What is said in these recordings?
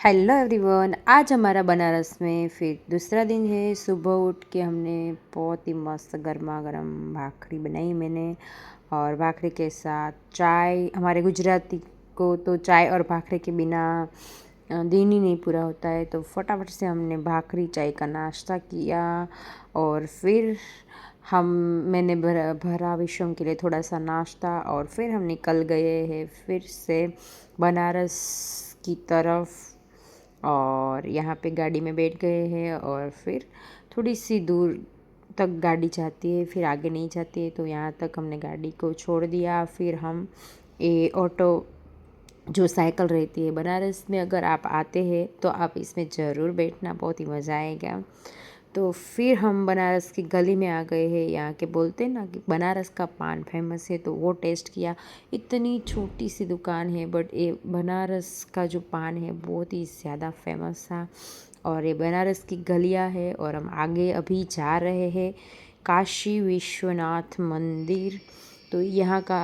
Hello everyone. आज हमारा बनारस में फिर दूसरा दिन है। सुबह उठ के हमने बहुत ही मस्त गर्मा गर्म भाखड़ी बनाई मैंने, और भाखड़ी के साथ चाय। हमारे गुजराती को तो चाय और भाखड़ी के बिना दिन ही नहीं पूरा होता है, तो फटाफट से हमने भाखड़ी चाय का नाश्ता किया। और फिर हम मैंने भरा विश्वम के लिए थोड़ा सा नाश्ता, और फिर हम निकल गए हैं फिर से बनारस की तरफ। और यहाँ पे गाड़ी में बैठ गए हैं, और फिर थोड़ी सी दूर तक गाड़ी जाती है, फिर आगे नहीं जाती है, तो यहाँ तक हमने गाड़ी को छोड़ दिया। फिर हम ये ऑटो, जो साइकिल रहती है बनारस में, अगर आप आते हैं तो आप इसमें ज़रूर बैठना, बहुत ही मज़ा आएगा। तो फिर हम बनारस की गली में आ गए हैं। यहाँ के बोलते हैं ना कि बनारस का पान फेमस है, तो वो टेस्ट किया। इतनी छोटी सी दुकान है, बट ये बनारस का जो पान है बहुत ही ज़्यादा फेमस था। और ये बनारस की गलियाँ है, और हम आगे अभी जा रहे हैं काशी विश्वनाथ मंदिर। तो यहाँ का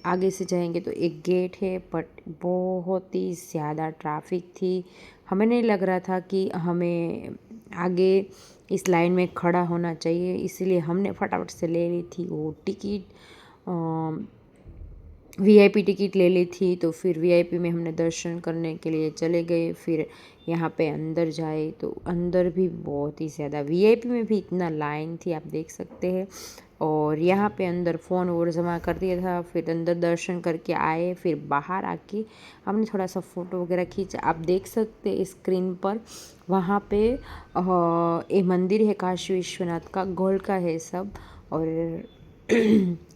आगे से जाएंगे तो एक गेट है, बट बहुत ही ज़्यादा ट्रैफिक थी। हमें नहीं लग रहा था कि हमें आगे इस लाइन में खड़ा होना चाहिए, इसीलिए हमने फटाफट से ले ली थी वो टिकट। वीआईपी टिकट ले ली थी, तो फिर वीआईपी में हमने दर्शन करने के लिए चले गए। फिर यहाँ पे अंदर जाए तो अंदर भी बहुत ही ज़्यादा, वीआईपी में भी इतना लाइन थी, आप देख सकते हैं। और यहाँ पे अंदर फ़ोन और जमा कर दिया था, फिर अंदर दर्शन करके आए। फिर बाहर आके हमने थोड़ा सा फ़ोटो वगैरह खींचा। आप देख सकते हैं स्क्रीन पर, वहाँ पे ये मंदिर है काशी विश्वनाथ का, गोल्ड का है सब। और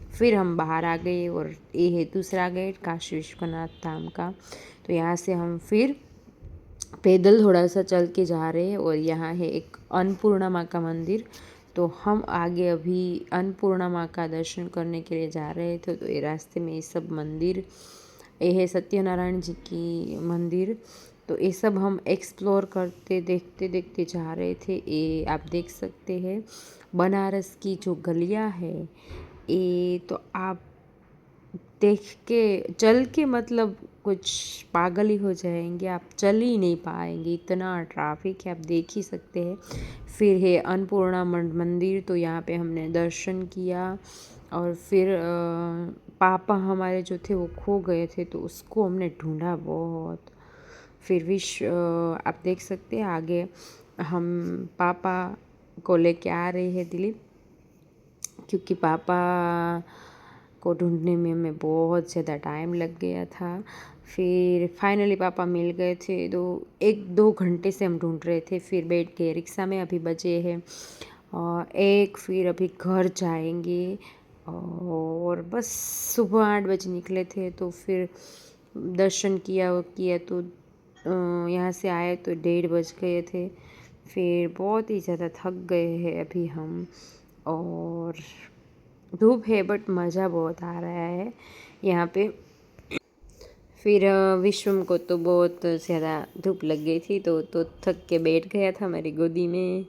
फिर हम बाहर आ गए, और ये है दूसरा गेट काशी विश्वनाथ धाम का। तो यहाँ से हम फिर पैदल थोड़ा सा चल के जा रहे हैं, और यहाँ है एक अन्नपूर्णा माँ का मंदिर। तो हम आगे अभी अन्नपूर्णा माँ का दर्शन करने के लिए जा रहे थे। तो ये रास्ते में ये सब मंदिर, ये है सत्यनारायण जी की मंदिर। तो ये सब हम एक्सप्लोर करते देखते देखते जा रहे थे। ये आप देख सकते हैं बनारस की जो गलियाँ है, ये तो आप देख के चल के मतलब कुछ पागल ही हो जाएंगे, आप चल ही नहीं पाएंगे, इतना ट्रैफिक है, आप देख ही सकते हैं। फिर है अन्नपूर्णा मंदिर, तो यहाँ पे हमने दर्शन किया। और फिर पापा हमारे जो थे वो खो गए थे, तो उसको हमने ढूंढा बहुत। फिर आप देख सकते हैं आगे हम पापा को लेके आ रहे हैं दिलीप, क्योंकि पापा को ढूंढने में हमें बहुत ज़्यादा टाइम लग गया था। फिर फाइनली पापा मिल गए थे। 1-2 घंटे से हम ढूंढ रहे थे। फिर बैठ गए रिक्शा में, अभी बजे हैं और एक। फिर अभी घर जाएंगे, और बस सुबह 8 बजे निकले थे। तो फिर दर्शन किया तो यहाँ से आए तो 1:30 बज गए थे। फिर बहुत ही ज़्यादा थक गए हैं अभी हम, और धूप है बट मज़ा बहुत आ रहा है यहाँ पे। फिर विश्वम को तो बहुत ज़्यादा धूप लग गई थी, तो थक के बैठ गया था मेरी गोदी में।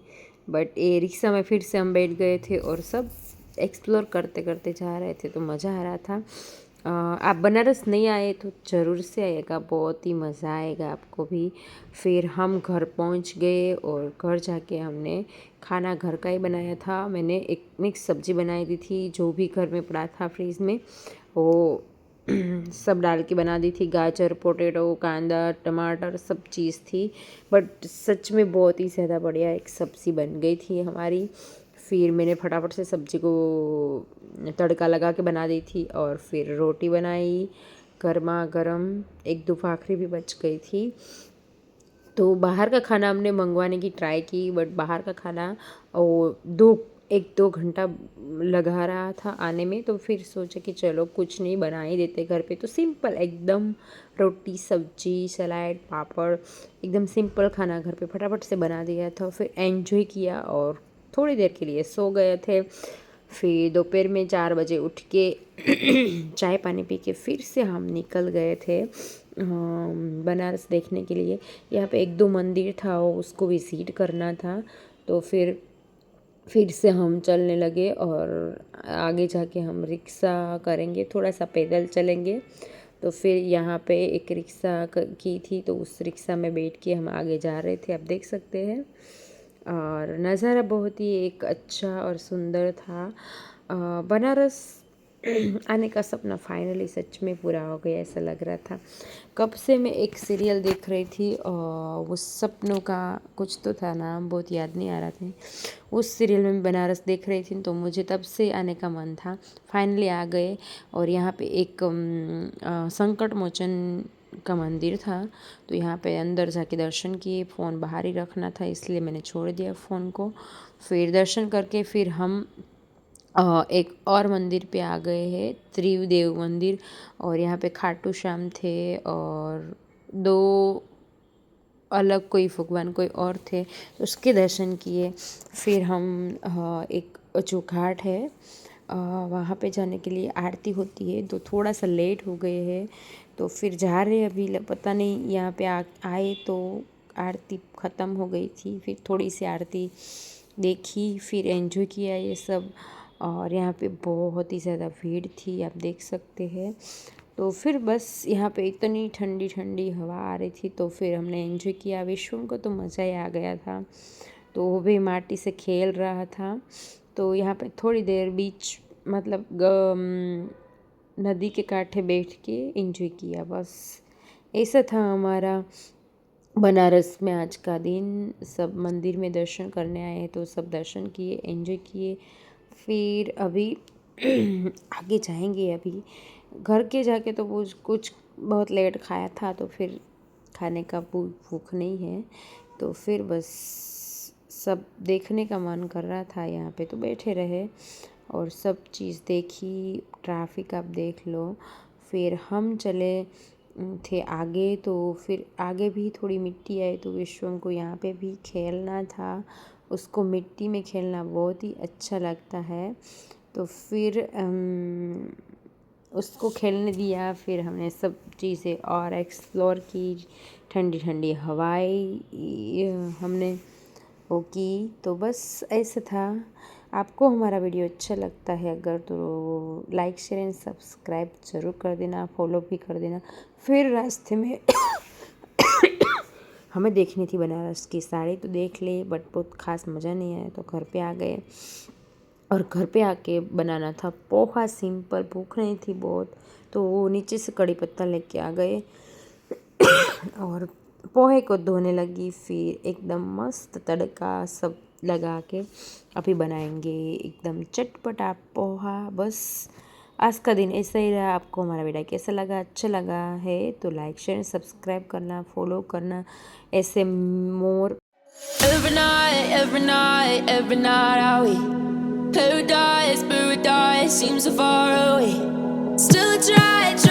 बट ये रिक्शा में फिर से हम बैठ गए थे, और सब एक्सप्लोर करते करते जा रहे थे, तो मज़ा आ रहा था। आप बनारस नहीं आए तो ज़रूर से आइएगा, बहुत ही मज़ा आएगा आपको भी। फिर हम घर पहुंच गए, और घर जाके हमने खाना घर का ही बनाया था। मैंने एक मिक्स सब्ज़ी बनाई दी थी, जो भी घर में पड़ा था फ्रीज़ में वो सब डाल के बना दी थी। गाजर, पोटैटो, कांदा, टमाटर, सब चीज़ थी। बट सच में बहुत ही ज़्यादा बढ़िया एक सब्ज़ी बन गई थी हमारी। फिर मैंने फटाफट से सब्ज़ी को तड़का लगा के बना दी थी, और फिर रोटी बनाई गर्मा गर्म। 1-2 भाखरी भी बच गई थी। तो बाहर का खाना हमने मंगवाने की ट्राई की, बट बाहर का खाना वो 1-2 घंटा लगा रहा था आने में। तो फिर सोचा कि चलो कुछ नहीं, बना ही देते घर पे। तो सिंपल एकदम रोटी, सब्जी, सलाद, पापड़, एकदम सिंपल खाना घर पे फटाफट से बना दिया था। फिर एंजॉय किया, और थोड़ी देर के लिए सो गए थे। फिर दोपहर में 4 बजे उठ के चाय पानी पी के फिर से हम निकल गए थे बनारस देखने के लिए। यहाँ पे 1-2 मंदिर था, उसको विज़िट करना था। तो फिर से हम चलने लगे, और आगे जाके हम रिक्शा करेंगे, थोड़ा सा पैदल चलेंगे। तो फिर यहाँ पे एक रिक्शा की थी, तो उस रिक्शा में बैठ के हम आगे जा रहे थे, आप देख सकते हैं। और नज़ारा बहुत ही एक अच्छा और सुंदर था। बनारस आने का सपना फाइनली सच में पूरा हो गया, ऐसा लग रहा था। कब से मैं एक सीरियल देख रही थी और उस सपनों का कुछ तो था नाम, बहुत याद नहीं आ रहा था। उस सीरियल में मैं बनारस देख रही थी, तो मुझे तब से आने का मन था। फाइनली आ गए। और यहाँ पे एक संकट मोचन का मंदिर था, तो यहाँ पे अंदर जाके दर्शन किए। फ़ोन बाहर ही रखना था, इसलिए मैंने छोड़ दिया फ़ोन को। फिर दर्शन करके फिर हम एक और मंदिर पे आ गए हैं, त्रिदेव मंदिर। और यहाँ पे खाटू श्याम थे और 2 अलग कोई भगवान कोई और थे, तो उसके दर्शन किए। फिर हम एक जो घाट है वहाँ पे जाने के लिए आरती होती है, तो थोड़ा सा लेट हो गए हैं, तो फिर जा रहे अभी। पता नहीं यहाँ पे आए तो आरती ख़त्म हो गई थी। फिर थोड़ी सी आरती देखी, फिर एंजॉय किया ये सब। और यहाँ पे बहुत ही ज़्यादा भीड़ थी, आप देख सकते हैं। तो फिर बस यहाँ पे इतनी ठंडी ठंडी हवा आ रही थी, तो फिर हमने एंजॉय किया। विश्वम को तो मज़ा ही आ गया था, तो वो भी माटी से खेल रहा था। तो यहाँ पे थोड़ी देर बीच मतलब नदी के कांठे बैठ के एंजॉय किया, बस ऐसा था हमारा बनारस में आज का दिन। सब मंदिर में दर्शन करने आए तो सब दर्शन किए, एंजॉय किए। फिर अभी आगे जाएंगे। अभी घर के जाके तो कुछ बहुत लेट खाया था, तो फिर खाने का भूख नहीं है, तो फिर बस सब देखने का मन कर रहा था। यहाँ पे तो बैठे रहे और सब चीज़ देखी। ट्रैफिक आप देख लो। फिर हम चले थे आगे, तो फिर आगे भी थोड़ी मिट्टी आई, तो विश्वम को यहाँ पे भी खेलना था। उसको मिट्टी में खेलना बहुत ही अच्छा लगता है, तो फिर उसको खेलने दिया। फिर हमने सब चीज़ें और एक्सप्लोर की, ठंडी ठंडी हवाएं हमने वो की। तो बस ऐसा था। आपको हमारा वीडियो अच्छा लगता है अगर, तो लाइक शेयर एंड सब्सक्राइब ज़रूर कर देना, फॉलो भी कर देना। फिर रास्ते में हमें देखनी थी बनारस की साड़ी, तो देख ले, बट बहुत ख़ास मज़ा नहीं आया, तो घर पे आ गए। और घर पे आके बनाना था पोहा, सिंपल, भूख नहीं थी बहुत, तो वो नीचे से कड़ी पत्ता लेके आ गए और पोहे को धोने लगी। फिर एकदम मस्त तड़का सब लगा के अभी बनाएंगे एकदम चटपटा पोहा। बस आज का दिन ऐसा ही रहा। आपको हमारा वीडियो कैसा लगा? अच्छा लगा है तो लाइक शेयर सब्सक्राइब करना, फॉलो करना, ऐसे मोर। Every night are we paradise, paradise seems so far away. Still I try